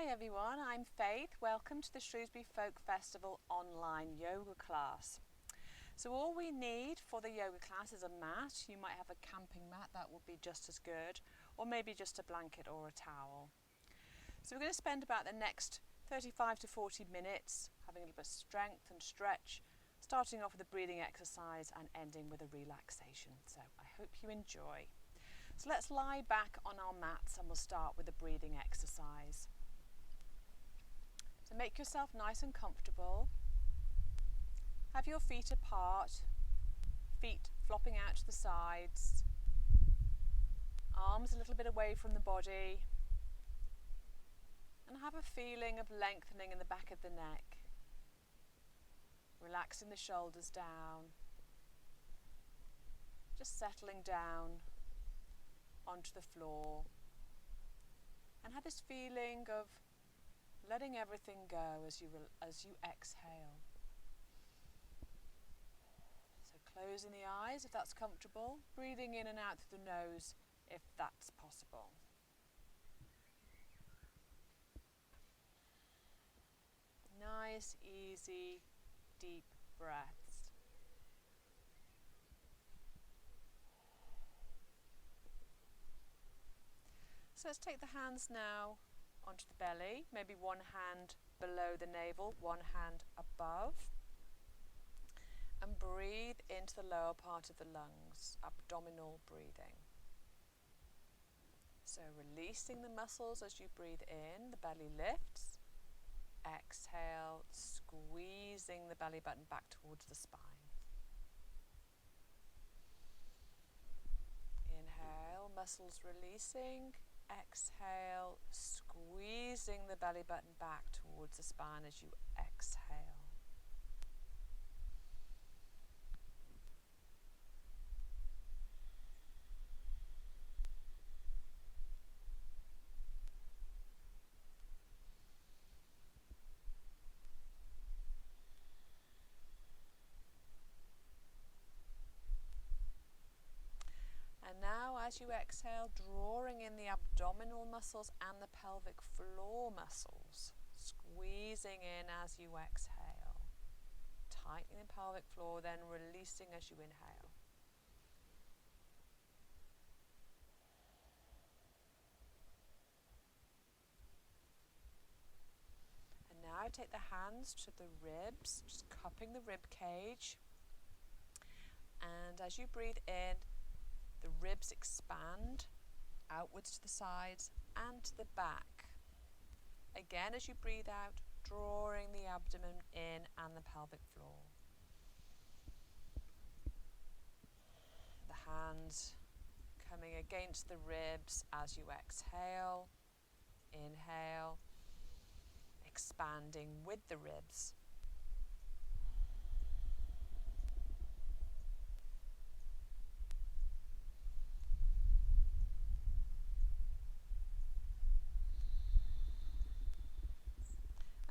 Hi everyone, I'm Faith. Welcome to the Shrewsbury Folk Festival online yoga class. So all we need for the yoga class is a mat. You might have a camping mat, that would be just as good, or maybe just a blanket or a towel. So we're going to spend about the next 35 to 40 minutes having a little bit of strength and stretch, starting off with a breathing exercise and ending with a relaxation. So I hope you enjoy. So let's lie back on our mats and we'll start with a breathing exercise. So make yourself nice and comfortable. Have your feet apart, feet flopping out to the sides, arms a little bit away from the body, and have a feeling of lengthening in the back of the neck, relaxing the shoulders down, just settling down onto the floor, and have this feeling of letting everything go as you exhale. So closing the eyes if that's comfortable, breathing in and out through the nose if that's possible. Nice, easy, deep breaths. So let's take the hands now onto the belly, maybe one hand below the navel, one hand above, and breathe into the lower part of the lungs, abdominal breathing. So releasing the muscles as you breathe in, the belly lifts. Exhale, squeezing the belly button back towards the spine. Inhale, muscles releasing. Exhale, squeezing the belly button back towards the spine as you exhale. And now as you exhale, drawing in the abdominal muscles and the pelvic floor muscles, squeezing in as you exhale, tightening the pelvic floor, then releasing as you inhale. And now take the hands to the ribs, just cupping the rib cage, and as you breathe in, the ribs expand outwards to the sides and to the back. Again, as you breathe out, drawing the abdomen in and the pelvic floor. The hands coming against the ribs as you exhale. Inhale, expanding with the ribs.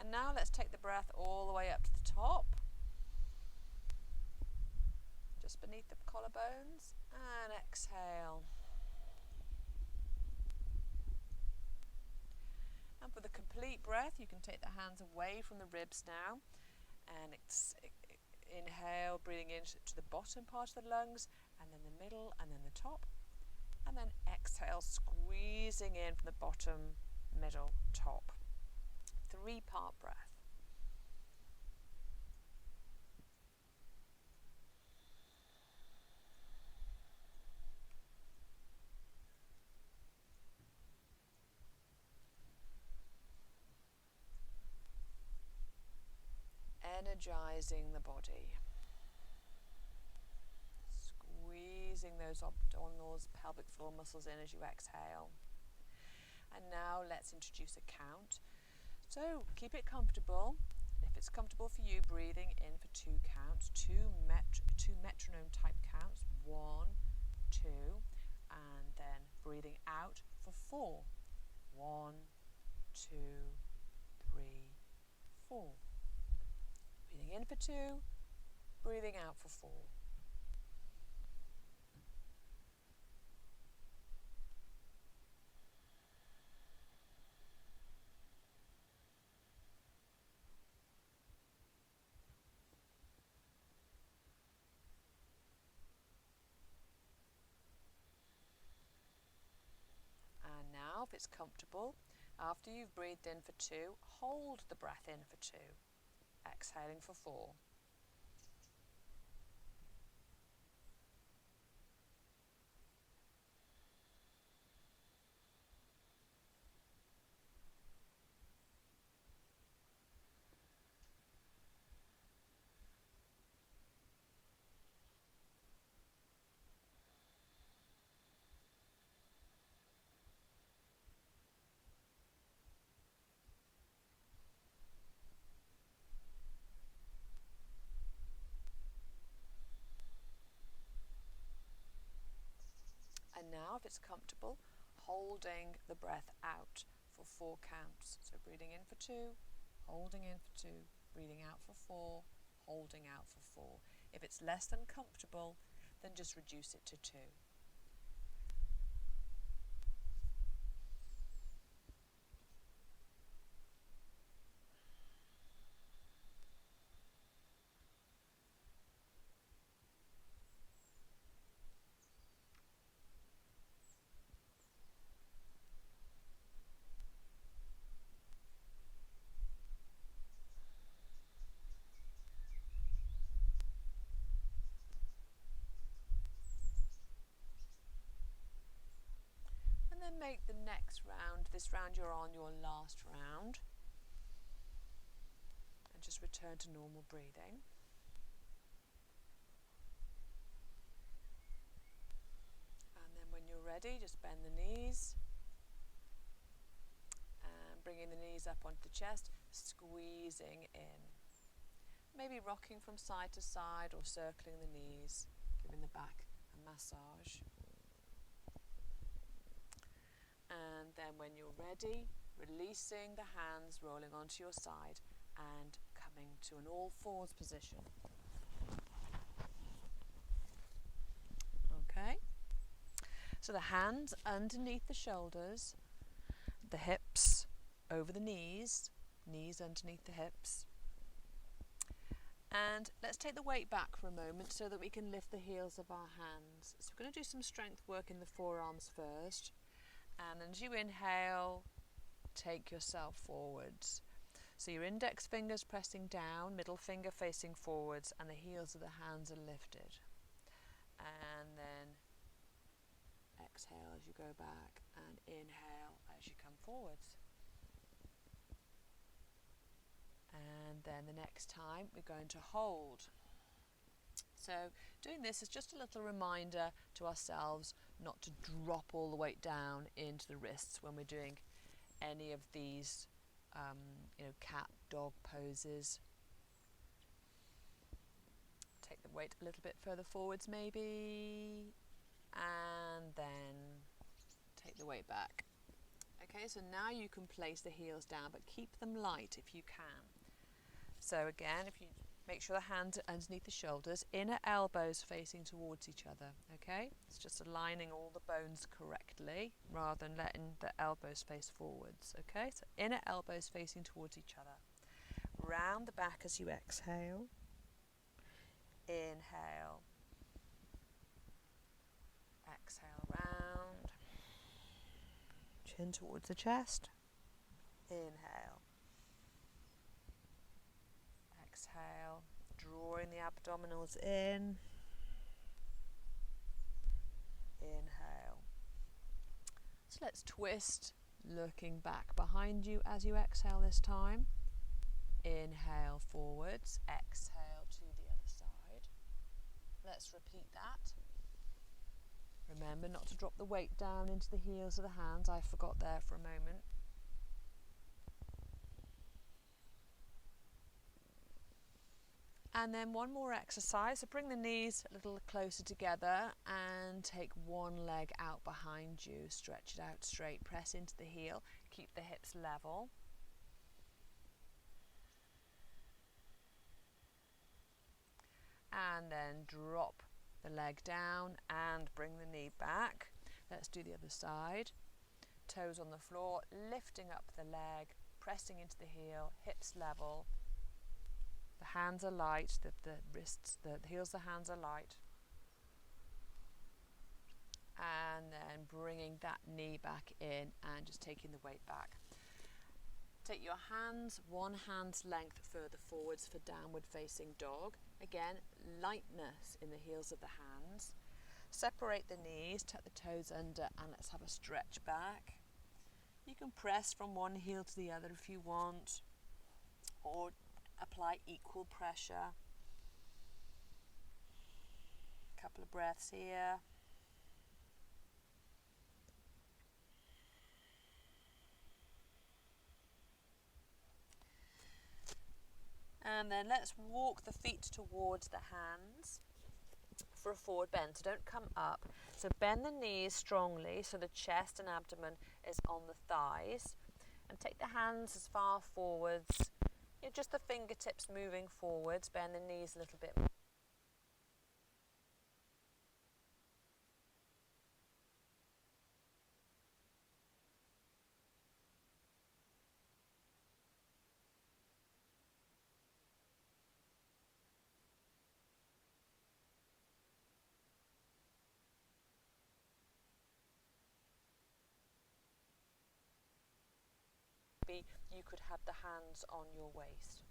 And now let's take the breath all the way up to the top, just beneath the collarbones, and exhale. And for the complete breath, you can take the hands away from the ribs now, and inhale, breathing into the bottom part of the lungs, and then the middle, and then the top, and then exhale, squeezing in from the bottom, middle, top. 3-part breath. Energizing the body. Squeezing those abdominals, pelvic floor muscles in as you exhale. And now let's introduce a count. So keep it comfortable. If it's comfortable for you, breathing in for 2 counts, two metronome type counts, 1, 2, and then breathing out for 4. 1, 2, 3, 4. Breathing in for 2, breathing out for 4. if it's comfortable, after you've breathed in for 2, hold the breath in for 2, exhaling for 4. And now, if it's comfortable, holding the breath out for 4 counts. So breathing in for 2, holding in for 2, breathing out for 4, holding out for 4. If it's less than comfortable, then just reduce it to 2. And then make the next round, this round you're on your last round, and just return to normal breathing. And then when you're ready, just bend the knees and bringing the knees up onto the chest, squeezing in. Maybe rocking from side to side or circling the knees, giving the back a massage. And then when you're ready, releasing the hands, rolling onto your side and coming to an all fours position. Okay, so the hands underneath the shoulders, the hips over the knees, knees underneath the hips. And let's take the weight back for a moment so that we can lift the heels of our hands. So we're going to do some strength work in the forearms first. And as you inhale, take yourself forwards. So your index fingers pressing down, middle finger facing forwards, and the heels of the hands are lifted. And then exhale as you go back, and inhale as you come forwards. And then the next time we're going to hold. So doing this is just a little reminder to ourselves not to drop all the weight down into the wrists when we're doing any of these cat, dog poses. Take the weight a little bit further forwards maybe, and then take the weight back. Okay, so now you can place the heels down, but keep them light if you can. So again, if you make sure the hands are underneath the shoulders, inner elbows facing towards each other, okay? It's just aligning all the bones correctly rather than letting the elbows face forwards, okay? So inner elbows facing towards each other. Round the back as you exhale. Inhale. Exhale round. Chin towards the chest. Inhale. Exhale, drawing the abdominals in. Inhale. So let's twist, looking back behind you as you exhale this time. Inhale forwards, exhale to the other side. Let's repeat that. Remember not to drop the weight down into the heels of the hands. I forgot there for a moment. And then one more exercise, so bring the knees a little closer together and take one leg out behind you, stretch it out straight, press into the heel, keep the hips level. And then drop the leg down and bring the knee back. Let's do the other side. Toes on the floor, lifting up the leg, pressing into the heel, hips level. The hands are light, the wrists, the heels, the hands are light. And then bringing bringing that knee back in and just taking the weight back. Take your hands 1 hand's length further forwards for downward facing dog. Again, lightness in the heels of the hands. Separate the knees, tuck the toes under, and let's have a stretch back. You can press from one heel to the other if you want, or apply equal pressure. A couple of breaths here. And then let's walk the feet towards the hands for a forward bend. So don't come up. So bend the knees strongly so the chest and abdomen is on the thighs. And take the hands as far forwards. Just the fingertips moving forwards. Bend the knees a little bit more. You could have the hands on your waist.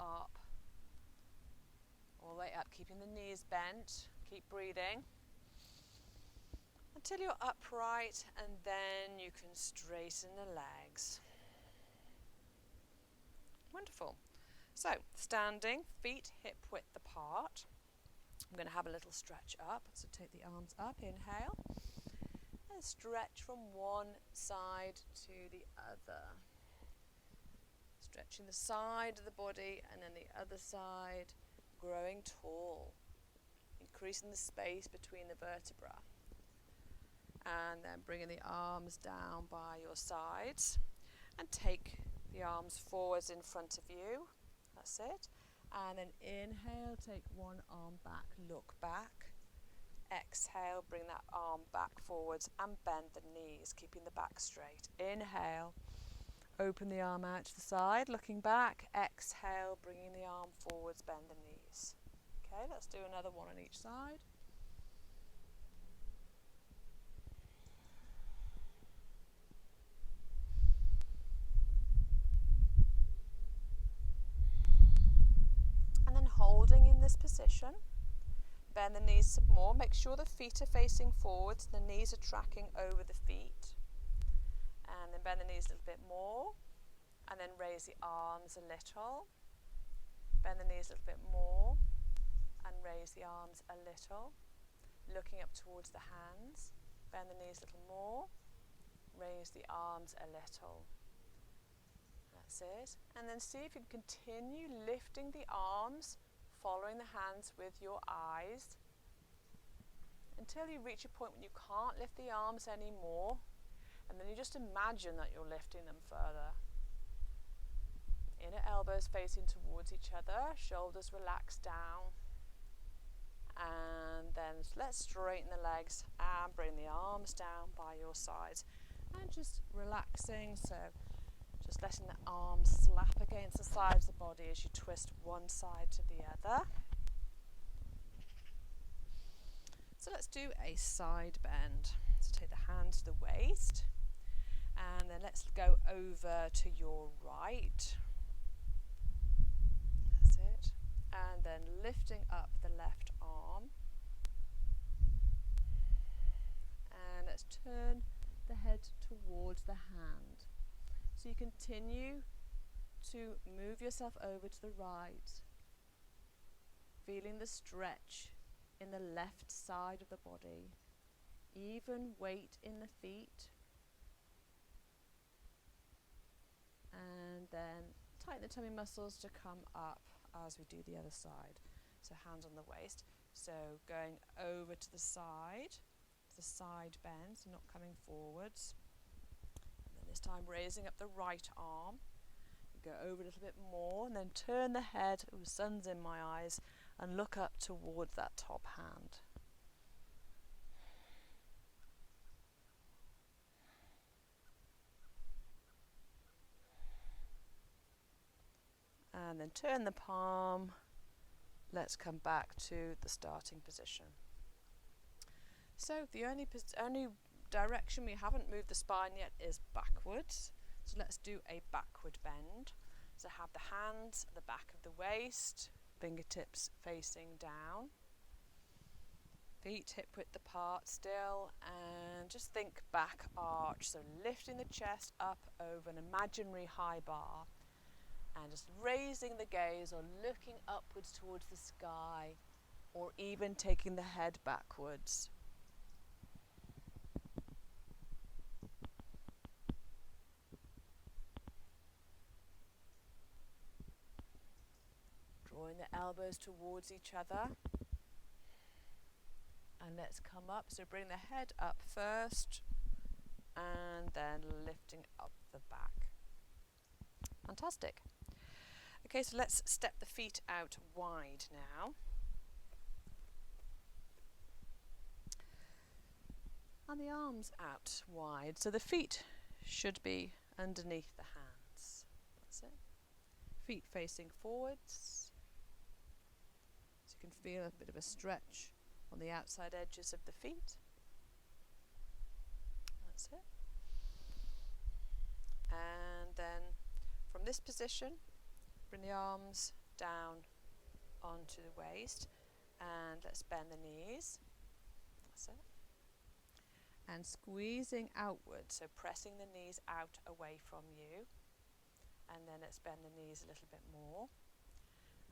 Up, all the way up, keeping the knees bent. Keep breathing until you're upright, and then you can straighten the legs. Wonderful. So standing, feet hip width apart. I'm going to have a little stretch up, so take the arms up, inhale, and stretch from one side to the other. Stretching the side of the body and then the other side, growing tall, increasing the space between the vertebrae. And then bringing the arms down by your sides and take the arms forwards in front of you. That's it. And then inhale, take one arm back, look back. Exhale, bring that arm back forwards and bend the knees, keeping the back straight. Inhale. Open the arm out to the side, looking back. Exhale, bringing the arm forwards, bend the knees. Okay, let's do another one on each side. And then holding in this position, bend the knees some more. Make sure the feet are facing forwards, the knees are tracking over the feet. And then bend the knees a little bit more, and then raise the arms a little. Bend the knees a little bit more, and raise the arms a little. Looking up towards the hands. Bend the knees a little more, raise the arms a little. That's it. And then see if you can continue lifting the arms, following the hands with your eyes, until you reach a point when you can't lift the arms anymore. And then you just imagine that you're lifting them further. Inner elbows facing towards each other, shoulders relaxed down. And then let's straighten the legs and bring the arms down by your sides. And just relaxing, so just letting the arms slap against the sides of the body as you twist one side to the other. So let's do a side bend. So take the hand to the waist. And then let's go over to your right. That's it. And then lifting up the left arm. And let's turn the head towards the hand. So you continue to move yourself over to the right, feeling the stretch in the left side of the body. Even weight in the feet. And then tighten the tummy muscles to come up as we do the other side. So hands on the waist. So going over to the side bend, so not coming forwards. And then this time raising up the right arm. Go over a little bit more and then turn the head, oh, sun's in my eyes, and look up towards that top hand. And then turn the palm. Let's come back to the starting position. So the only direction we haven't moved the spine yet is backwards. So let's do a backward bend. So have the hands at the back of the waist, fingertips facing down, feet hip width apart still, and just think back arch. So lifting the chest up over an imaginary high bar and just raising the gaze or looking upwards towards the sky, or even taking the head backwards. Drawing the elbows towards each other. And let's come up. So bring the head up first and then lifting up the back. Fantastic. Okay, so let's step the feet out wide now. And the arms out wide. So the feet should be underneath the hands. That's it. Feet facing forwards. So you can feel a bit of a stretch on the outside edges of the feet. That's it. And then from this position, bring the arms down onto the waist and let's bend the knees. That's it. And squeezing outwards, so pressing the knees out away from you. And then let's bend the knees a little bit more.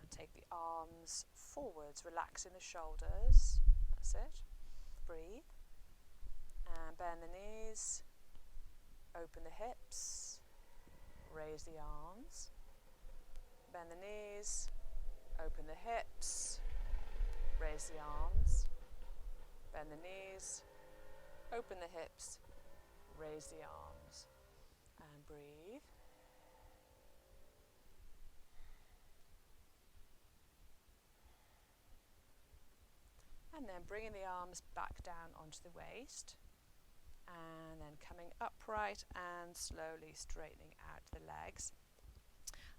And take the arms forwards, relaxing the shoulders. That's it. Breathe. And bend the knees. Open the hips. Raise the arms. Bend the knees. Open the hips. Raise the arms. Bend the knees. Open the hips. Raise the arms. And breathe. And then bringing the arms back down onto the waist, and then coming upright and slowly straightening out the legs.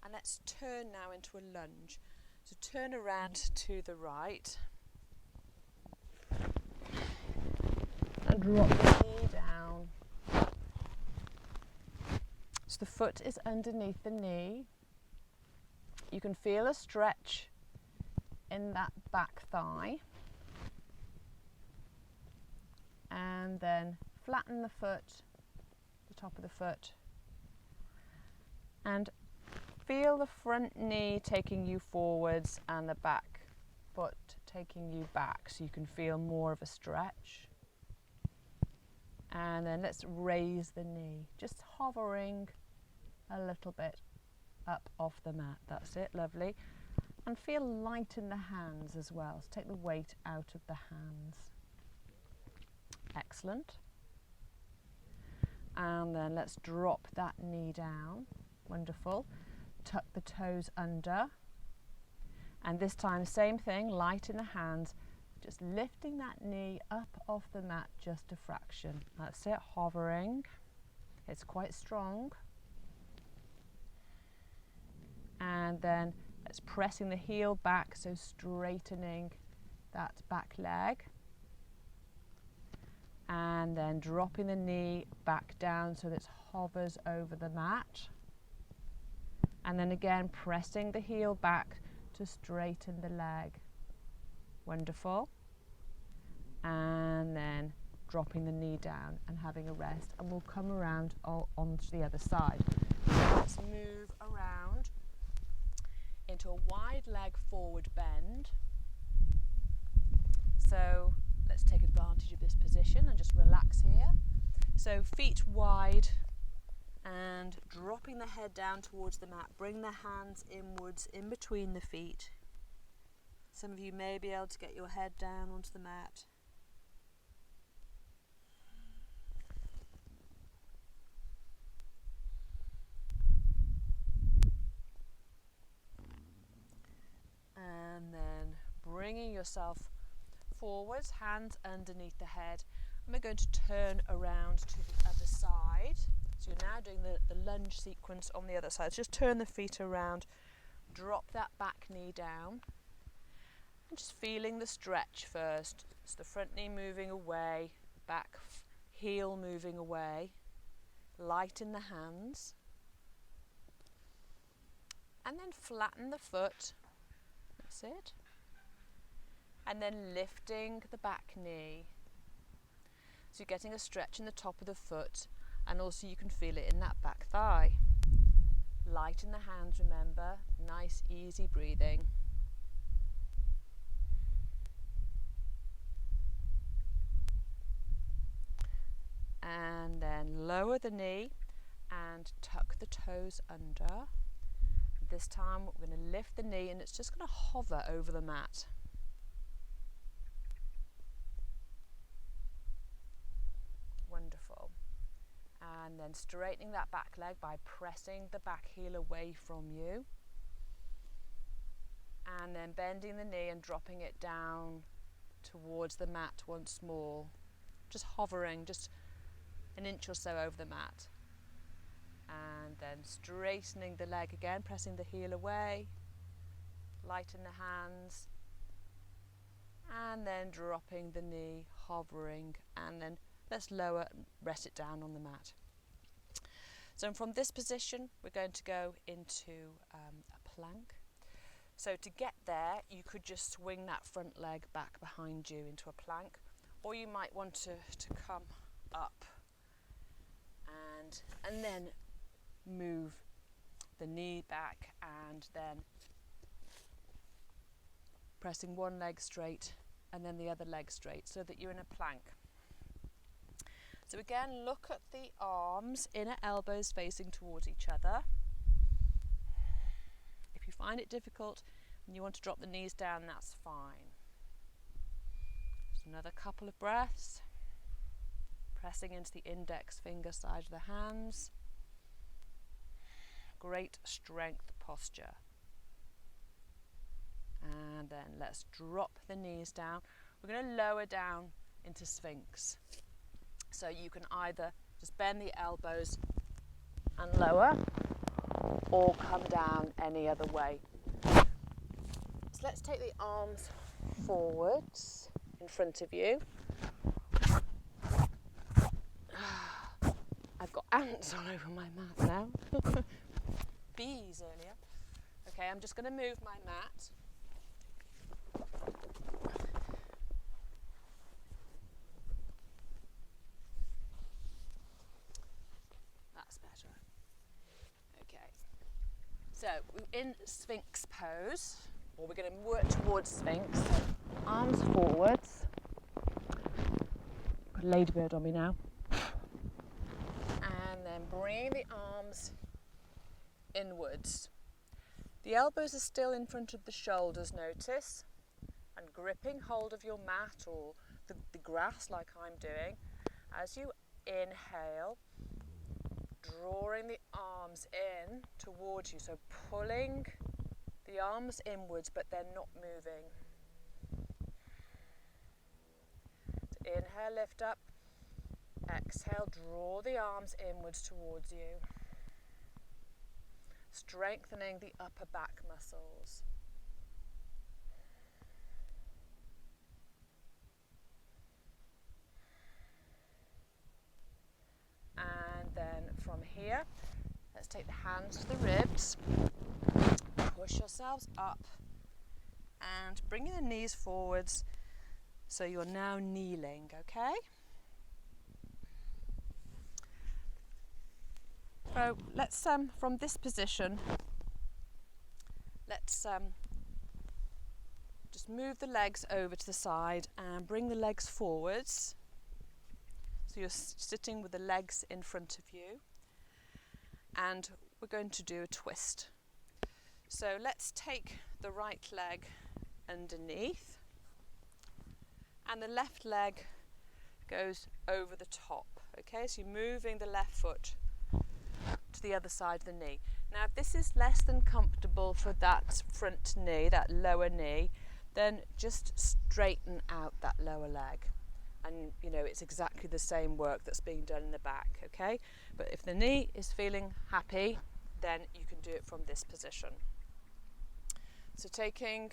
And let's turn now into a lunge. So turn around to the right and drop the knee down. So the foot is underneath the knee. You can feel a stretch in that back thigh. And then flatten the foot, the top of the foot, and feel the front knee taking you forwards and the back foot taking you back, so you can feel more of a stretch. And then let's raise the knee, just hovering a little bit up off the mat. That's it, lovely. And feel light in the hands as well, so take the weight out of the hands. Excellent. And then let's drop that knee down. Wonderful. Tuck the toes under. And this time, same thing, light in the hands. Just lifting that knee up off the mat just a fraction. That's it, hovering. It's quite strong. And then let's pressing the heel back, so straightening that back leg. And then dropping the knee back down so that it hovers over the mat. And then again pressing the heel back to straighten the leg. Wonderful. And then dropping the knee down and having a rest. And we'll come around onto the other side. So let's move around into a wide leg forward bend. So let's take advantage of this position and just relax here. So feet wide and dropping the head down towards the mat. Bring the hands inwards in between the feet. Some of you may be able to get your head down onto the mat. And then bringing yourself forwards, hands underneath the head. And we're going to turn around to the other side. So you're now doing the lunge sequence on the other side. So just turn the feet around, drop that back knee down, and just feeling the stretch first. So the front knee moving away, back heel moving away, light in the hands. And then flatten the foot. That's it. And then lifting the back knee. So you're getting a stretch in the top of the foot, and also you can feel it in that back thigh. Light in the hands, remember. Nice, easy breathing. And then lower the knee and tuck the toes under. This time we're going to lift the knee and it's just going to hover over the mat. Wonderful. And then straightening that back leg by pressing the back heel away from you. And then bending the knee and dropping it down towards the mat once more. Just hovering, just an inch or so over the mat. And then straightening the leg again, pressing the heel away, light in the hands, and then dropping the knee, hovering, and then let's lower and rest it down on the mat. So from this position we're going to go into a plank. So to get there you could just swing that front leg back behind you into a plank, or you might want to come up and then move the knee back and then pressing one leg straight and then the other leg straight so that you're in a plank. So again, look at the arms, inner elbows facing towards each other. If you find it difficult and you want to drop the knees down, that's fine. Just another couple of breaths, pressing into the index finger side of the hands. Great strength posture. And then let's drop the knees down. We're going to lower down into Sphinx. So you can either just bend the elbows and lower, or come down any other way. So let's take the arms forwards in front of you. I've got ants all over my mat now. Bees earlier. Okay, I'm just going to move my mat. That's better. Okay. So we're in Sphinx pose, or we're going to work towards Sphinx. So arms forwards. Got a ladybird on me now. And then bring the arms inwards. The elbows are still in front of the shoulders, notice, and gripping hold of your mat or the grass like I'm doing. As you inhale, drawing the arms in towards you, so pulling the arms inwards but they're not moving. So inhale, lift up, exhale, draw the arms inwards towards you. Strengthening the upper back muscles. And then from here, let's take the hands to the ribs, push yourselves up and bringing the knees forwards so you're now kneeling, okay? So let's, from this position, let's just move the legs over to the side and bring the legs forwards. So you're sitting with the legs in front of you, and we're going to do a twist. So let's take the right leg underneath, and the left leg goes over the top. Okay, so you're moving the left foot to the other side of the knee. Now if this is less than comfortable for that front knee, that lower knee, then just straighten out that lower leg, and you know it's exactly the same work that's being done in the back. Okay, but if the knee is feeling happy, then you can do it from this position. So taking,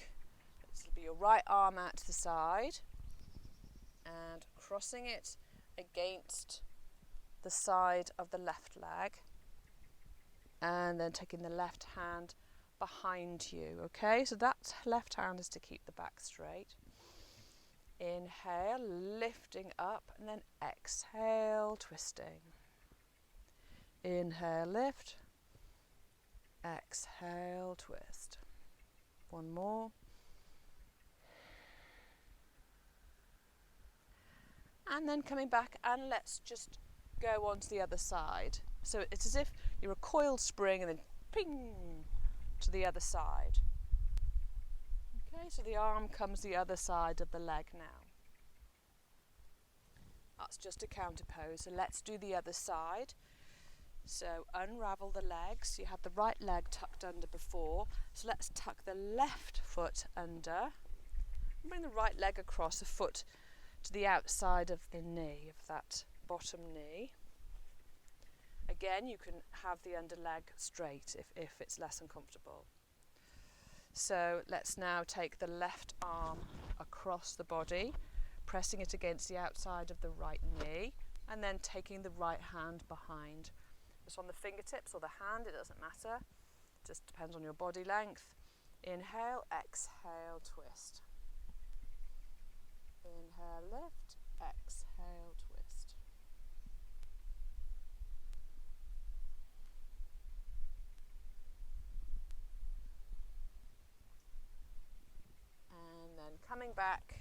this will be your right arm out to the side and crossing it against the side of the left leg, and then taking the left hand behind you. Okay, so that left hand is to keep the back straight. Inhale, lifting up, and then exhale, twisting. Inhale, lift, exhale, twist. One more. And then coming back, and let's just go on to the other side. So it's as if you're a coiled spring and then ping to the other side. Okay, so the arm comes the other side of the leg now. That's just a counter pose. So let's do the other side. So unravel the legs. You had the right leg tucked under before. So let's tuck the left foot under. Bring the right leg across, the foot to the outside of the knee, of that bottom knee. Again, you can have the under leg straight if it's less uncomfortable. So let's now take the left arm across the body, pressing it against the outside of the right knee, and then taking the right hand behind. Just on the fingertips or the hand, it doesn't matter. It just depends on your body length. Inhale, exhale, twist. Inhale, lift, exhale, twist. And then coming back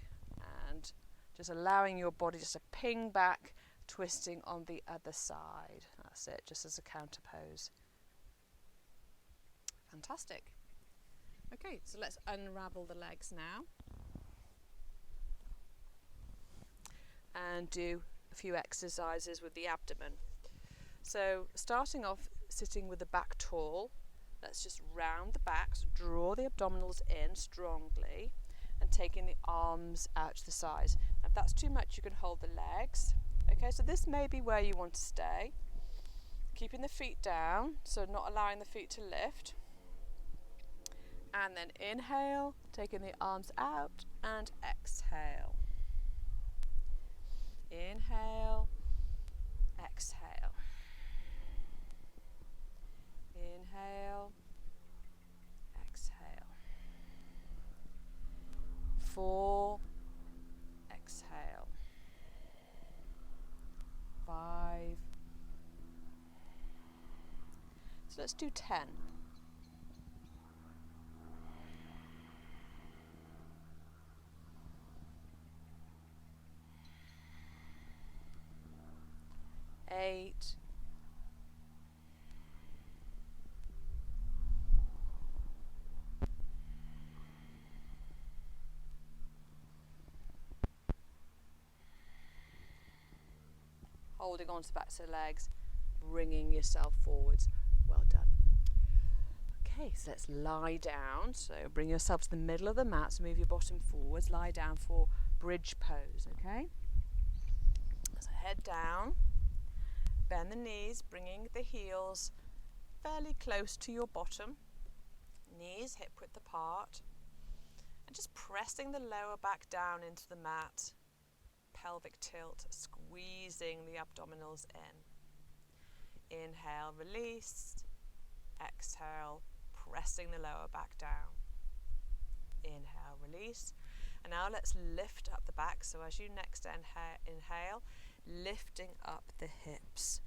and just allowing your body just to ping back, twisting on the other side. That's it, just as a counter pose. Fantastic. Okay, so let's unravel the legs now and do a few exercises with the abdomen. So starting off sitting with the back tall, let's just round the back, so draw the abdominals in strongly and taking the arms out to the sides. Now if that's too much, you can hold the legs. Okay, so this may be where you want to stay. Keeping the feet down, so not allowing the feet to lift. And then inhale, taking the arms out, and exhale. Inhale, exhale. Inhale, exhale. 4, exhale. 5. So let's do 10. 8. 9. Holding on to the backs of the legs, bringing yourself forwards. Well done. Okay, so let's lie down. So bring yourself to the middle of the mat, so move your bottom forwards. Lie down for bridge pose, okay? So head down, bend the knees, bringing the heels fairly close to your bottom. Knees hip width apart. And just pressing the lower back down into the mat. Pelvic tilt, squeezing the abdominals in. Inhale, release. Exhale, pressing the lower back down. Inhale, release. And now let's lift up the back. So as you next inhale, lifting up the hips.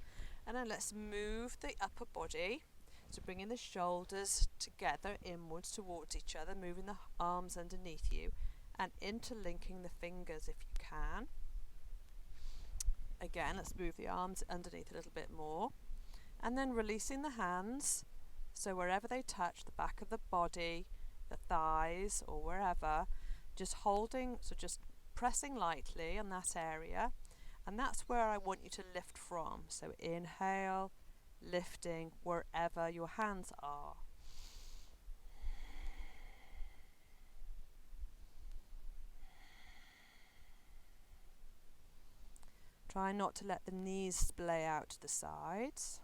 And then let's move the upper body. So bringing the shoulders together inwards towards each other, moving the arms underneath you and interlinking the fingers if you can. Again, let's move the arms underneath a little bit more. And then releasing the hands. So wherever they touch the back of the body, the thighs or wherever, just holding, so just pressing lightly on that area, and that's where I want you to lift from. So inhale, lifting wherever your hands are. Try not to let the knees splay out to the sides.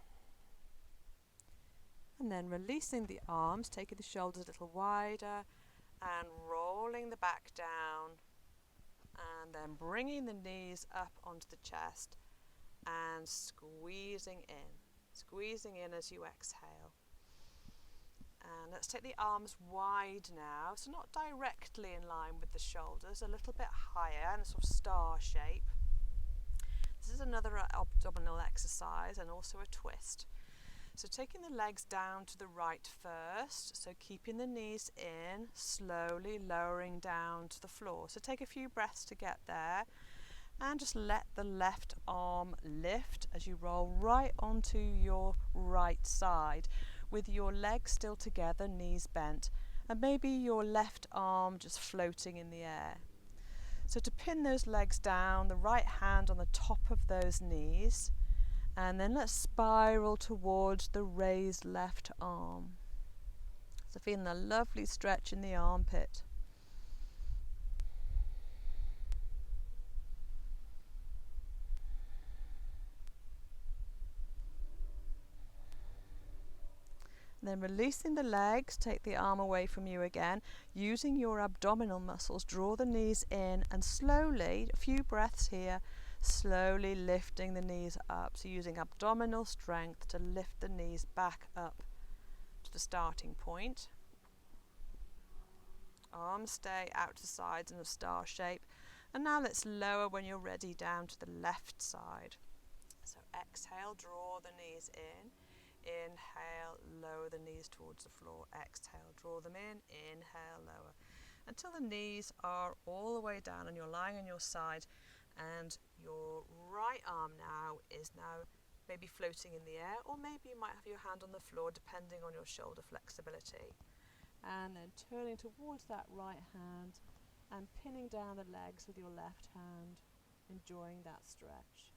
And then releasing the arms, taking the shoulders a little wider and rolling the back down, and then bringing the knees up onto the chest and squeezing in as you exhale. And let's take the arms wide now, so not directly in line with the shoulders, a little bit higher in a sort of star shape. This is another abdominal exercise and also a twist. So taking the legs down to the right first, so keeping the knees in, slowly lowering down to the floor. So take a few breaths to get there, and just let the left arm lift as you roll right onto your right side with your legs still together, knees bent, and maybe your left arm just floating in the air. So to pin those legs down, the right hand on the top of those knees, and then let's spiral towards the raised left arm. So feeling a lovely stretch in the armpit. Then releasing the legs, take the arm away from you again. Using your abdominal muscles, draw the knees in and slowly, a few breaths here, slowly lifting the knees up. So using abdominal strength to lift the knees back up to the starting point. Arms stay out to the sides in a star shape. And now let's lower when you're ready down to the left side. So exhale, draw the knees in. Inhale, lower the knees towards the floor. Exhale, draw them in. Inhale, lower. Until the knees are all the way down and you're lying on your side, and your right arm now is maybe floating in the air, or maybe you might have your hand on the floor depending on your shoulder flexibility. And then turning towards that right hand and pinning down the legs with your left hand, enjoying that stretch.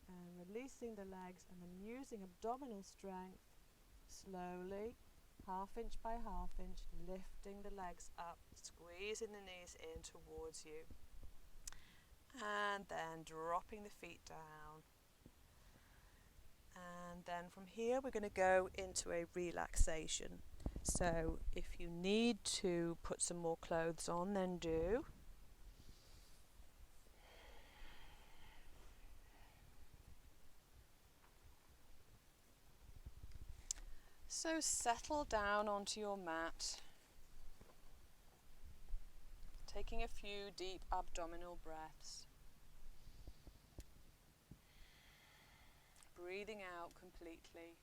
And releasing the legs, and then using abdominal strength, slowly, half inch by half inch, lifting the legs up, squeezing the knees in towards you. And then dropping the feet down. And then from here we're going to go into a relaxation. So if you need to put some more clothes on, then do. So settle down onto your mat, taking a few deep abdominal breaths, breathing out completely,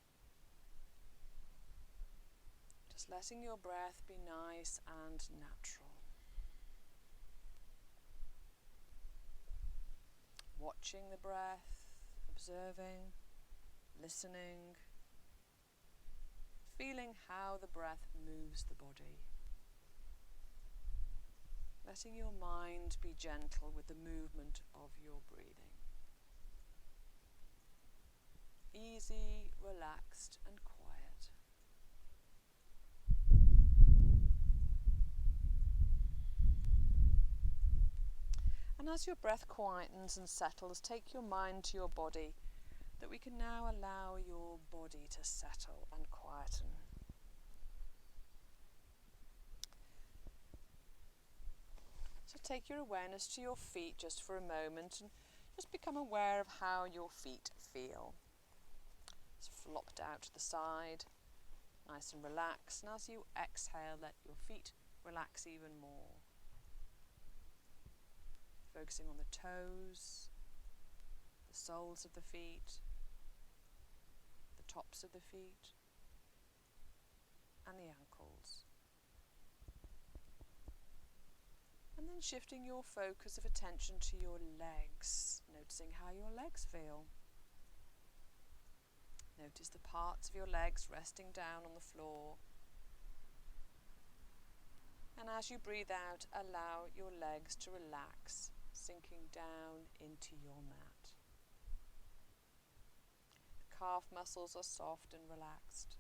just letting your breath be nice and natural. Watching the breath, observing, listening, feeling how the breath moves the body. Letting your mind be gentle with the movement of your breathing. Easy, relaxed and quiet. And as your breath quietens and settles, take your mind to your body, that we can now allow your body to settle and quieten. So take your awareness to your feet just for a moment and just become aware of how your feet feel. So flopped out to the side, nice and relaxed, and as you exhale, let your feet relax even more. Focusing on the toes, the soles of the feet, the tops of the feet, and the ankles. And then shifting your focus of attention to your legs, noticing how your legs feel. Notice the parts of your legs resting down on the floor. And as you breathe out, allow your legs to relax, sinking down into your mat. The calf muscles are soft and relaxed.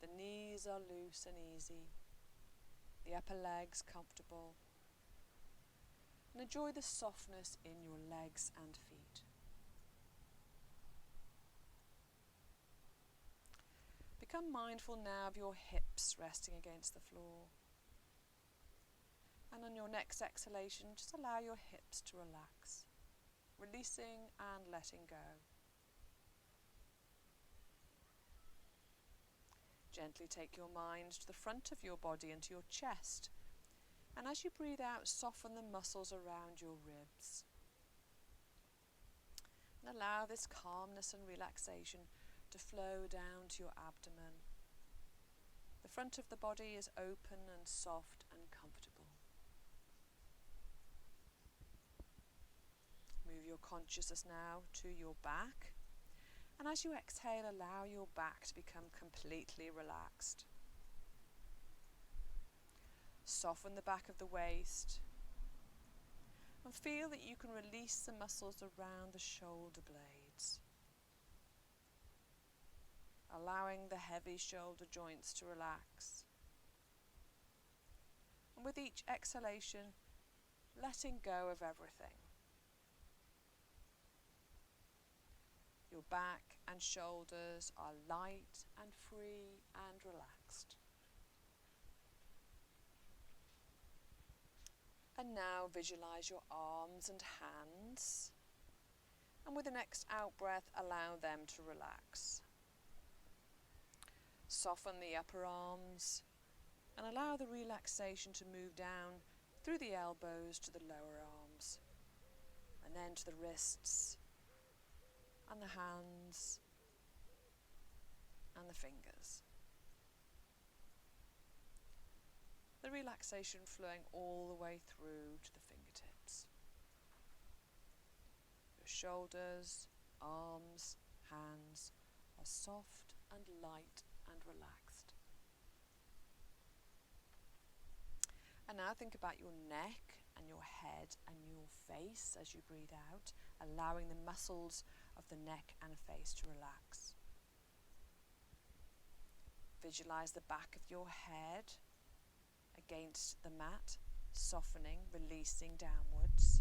The knees are loose and easy. The upper legs comfortable. And enjoy the softness in your legs and feet. Become mindful now of your hips resting against the floor. And on your next exhalation, just allow your hips to relax, releasing and letting go. Gently take your mind to the front of your body and to your chest. And as you breathe out, soften the muscles around your ribs. And allow this calmness and relaxation to flow down to your abdomen. The front of the body is open and soft and comfortable. Move your consciousness now to your back. And as you exhale, allow your back to become completely relaxed. Soften the back of the waist. And feel that you can release the muscles around the shoulder blades. Allowing the heavy shoulder joints to relax. And with each exhalation, letting go of everything. Your back and shoulders are light and free and relaxed. And now visualize your arms and hands. And with the next out breath, allow them to relax. Soften the upper arms and allow the relaxation to move down through the elbows to the lower arms and then to the wrists and the hands and the fingers. The relaxation flowing all the way through to the fingertips. Your shoulders, arms, hands are soft and light and relaxed. And now think about your neck and your head and your face as you breathe out, allowing the muscles of the neck and face to relax. Visualize the back of your head against the mat, softening, releasing downwards.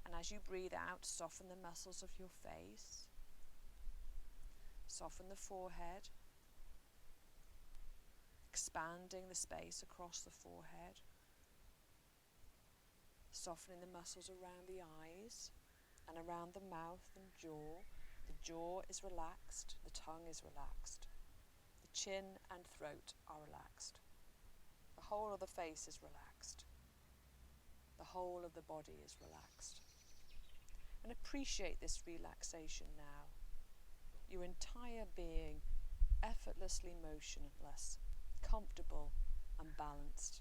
And as you breathe out, soften the muscles of your face. Soften the forehead, expanding the space across the forehead. Softening the muscles around the eyes and around the mouth and jaw. The jaw is relaxed, the tongue is relaxed. The chin and throat are relaxed. The whole of the face is relaxed. The whole of the body is relaxed. And appreciate this relaxation now. Your entire being effortlessly motionless, comfortable and balanced.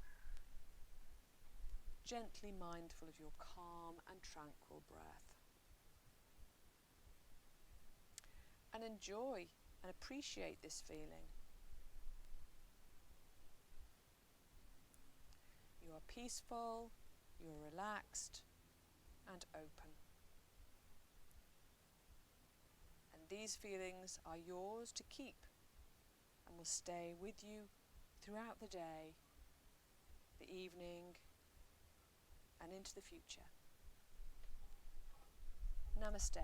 Gently mindful of your calm and tranquil breath. And enjoy and appreciate this feeling. You are peaceful, you are relaxed and open. And these feelings are yours to keep and will stay with you throughout the day, the evening, and into the future. Namaste.